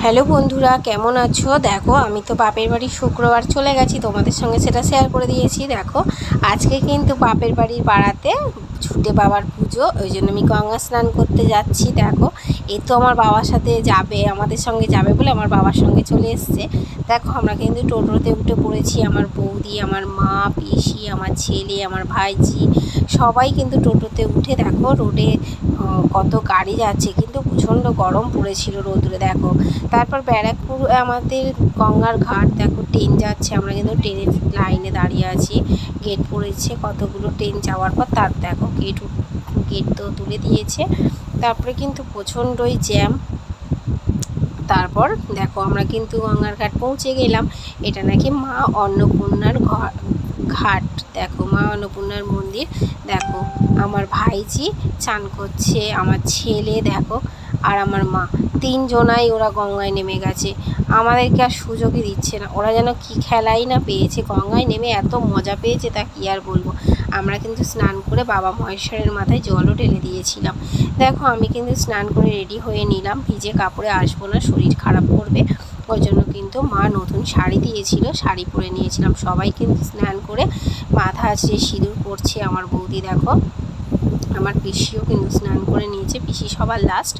Hello বন্ধুরা, কেমন আছো? দেখো, আমি তো বাপের বাড়ি শুক্রবার চলে গেছি, তোমাদের সঙ্গে সেটা শেয়ার করে দিয়েছি। দেখো, আজকে কিন্তু বাপের বাড়ির পাড়াতে ছুটে বাবার পুজো, ওই জন্য আমি গঙ্গা স্নান করতে যাচ্ছি। দেখো, এই তো আমার বাবার সাথে যাবে, আমাদের সঙ্গে যাবে বলে আমার বাবার সঙ্গে চলে এসছে। দেখো, আমরা কিন্তু টোটোতে উঠে পড়েছি, আমার বৌদি, আমার মা, পিসি, আমার ছেলে, আমার ভাইজি, সবাই কিন্তু টোটোতে উঠে। দেখো, রোডে কত গাড়ি যাচ্ছে, কিন্তু প্রচণ্ড গরম পড়েছিল রোদ্রে। দেখো, তারপর ব্যারাকপুর আমাদের গঙ্গার ঘাট। দেখো, ট্রেন যাচ্ছে, আমরা কিন্তু ট্রেনের লাইনে দাঁড়িয়ে আছি। গেট পড়েছে, কতগুলো ট্রেন যাওয়ার পর তার দেখো গেট তো তুলে দিয়েছে। তারপরে কিন্তু প্রচণ্ডই জ্যাম। তারপর দেখো, আমরা কিন্তু গঙ্গার ঘাট পৌঁছে গেলাম। এটা নাকি মা অন্নপূর্ণার ঘাট। দেখো, মা অন্নপূর্ণার মন্দির। দেখো, আমার ভাইজি চান করছে, আমার ছেলে দেখো, আর আমার মা, তিনজনাই ওরা গঙ্গায় নেমে গেছে। আমাদেরকে আর সুযোগই দিচ্ছে না। ওরা যেন কি খেলাই না পেয়েছে, গঙ্গায় নেমে এত মজা পেয়েছে তা কী আর বলবো। আমরা কিন্তু স্নান করে বাবা মহেশ্বরের মাথায় জলও ঢেলে দিয়েছিলাম। দেখো, আমি কিন্তু স্নান করে রেডি হয়ে নিলাম, ভিজে কাপড়ে আসবো না, শরীর খারাপ করবে। ওই জন্য কিন্তু মা নতুন শাড়ি দিয়েছিল, শাড়ি পরে নিয়েছিলাম। সবাই কিন্তু স্নান করে মাথা আছে সিঁদুর পরছে। আমার বৌদি দেখো, আমার পিসিও কিন্তু স্নান করে নিয়েছে। পিসি সবার লাস্ট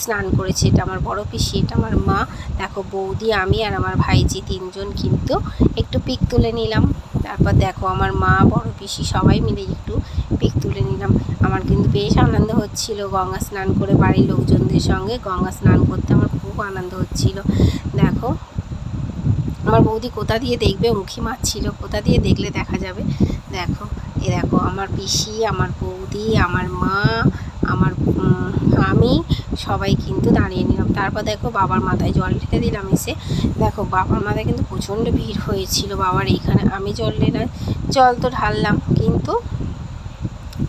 স্নান করেছে। এটা আমার বড় পিসি, এটা আমার মা। দেখো, বৌদি, আমি আর আমার ভাইজি তিনজন কিন্তু একটু পিক তুলে নিলাম। তারপর দেখো, আমার মা, বড় পিসি সবাই মিলে একটু পিক তুলে নিলাম। আমার কিন্তু বেশ আনন্দ হচ্ছিল গঙ্গা স্নান করে, বাড়ির লোকজনদের সঙ্গে গঙ্গা স্নান করতে আমার খুব আনন্দ হচ্ছিল। দেখো, আমার বৌদি কোথা দিয়ে দেখবে, উঁকি মারছিল, কোথা দিয়ে দেখলে দেখা যাবে। দেখো, দেখো, আমার পিসি, আমার বৌদি, আমার মা, আমার আমি সবাই কিন্তু দাঁড়িয়ে নিলাম। তারপর দেখো, বাবার মাথায় জল ঢেলে দিলাম এসে। দেখো, বাবার মাথায় কিন্তু প্রচণ্ড ভিড় হয়েছিল বাবার এইখানে। আমি জল তো ঢাললাম, কিন্তু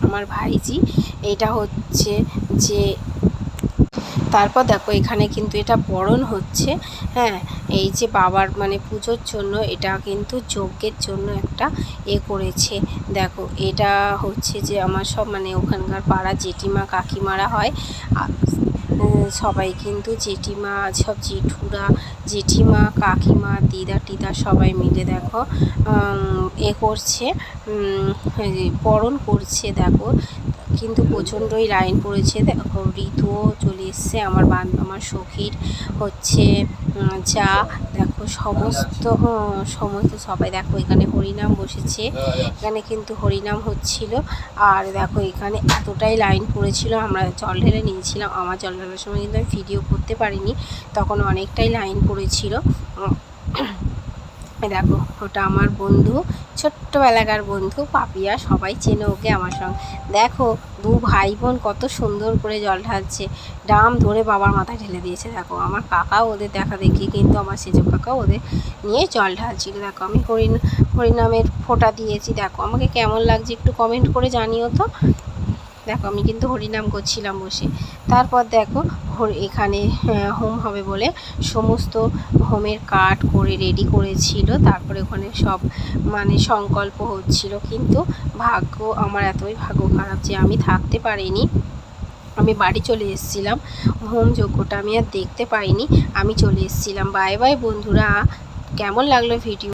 আমার ভাইজি, এটা হচ্ছে যে, তারপর দেখো, এখানে কিন্তু এটা বরণ হচ্ছে। হ্যাঁ, এই যে বাবার মানে পুজোর জন্য, এটা কিন্তু যজ্ঞের জন্য একটা করেছে। দেখো, এটা হচ্ছে যে আমার সব মানে ওখানকার পাড়া জেঠিমা কাকিমারা হয়, সবাই কিন্তু জেঠিমা, সব জেঠুরা, জেঠিমা, কাকিমা, দিদা টিদা সবাই মিলে দেখো করছে, বরণ করছে। দেখো, কিন্তু প্রচণ্ডই লাইন পড়েছে। দেখো, ঋতুও চলে এসছে, আমার সখীর হচ্ছে যা। দেখো, সমস্ত সবাই দেখো, এখানে হরিনাম বসেছে, এখানে কিন্তু হরিনাম হচ্ছিল। আর দেখো, এখানে এতটাই লাইন পড়েছিল, আমরা জল ঢেলে নিয়েছিলাম। আমার জল ঢালার সময় কিন্তু আমি ভিডিও করতে পারিনি, তখন অনেকটাই লাইন পড়েছিল। দেখো, ওটা আমার বন্ধু, ছোট্টবেলাকার বন্ধু পাপিয়া, সবাই চেনে ওকে আমার সঙ্গে। দেখো, দু ভাই বোন কত সুন্দর করে জল ঢালছে, ডাম ধরে বাবার মাথায় ঢেলে দিয়েছে। দেখো, আমার কাকাও ওদের দেখা দেখি কিন্তু আমার সেজো কাকাও ওদের নিয়ে জল ঢালছিল। দেখো, আমি হরিনামের ফোঁটা দিয়েছি। দেখো, আমাকে কেমন লাগছে একটু কমেন্ট করে জানিও তো। দেখো, আমি কিন্তু হরিনাম করছিলাম বসে। তারপর দেখো, এখানে হোম হবে বলে সমস্ত হোমের কাঠ করে রেডি করেছিল। তারপরে ওখানে সব মানে সংকল্প হচ্ছিল, কিন্তু আমার এতই ভাগ্য খারাপ যে আমি থাকতে পারিনি। আমি বাড়ি চলে এসেছিলাম, হোম যজ্ঞটা আমি আর দেখতে পাইনি, আমি চলে এসেছিলাম। বাই বাই বন্ধুরা, কেমন লাগলো ভিডিও?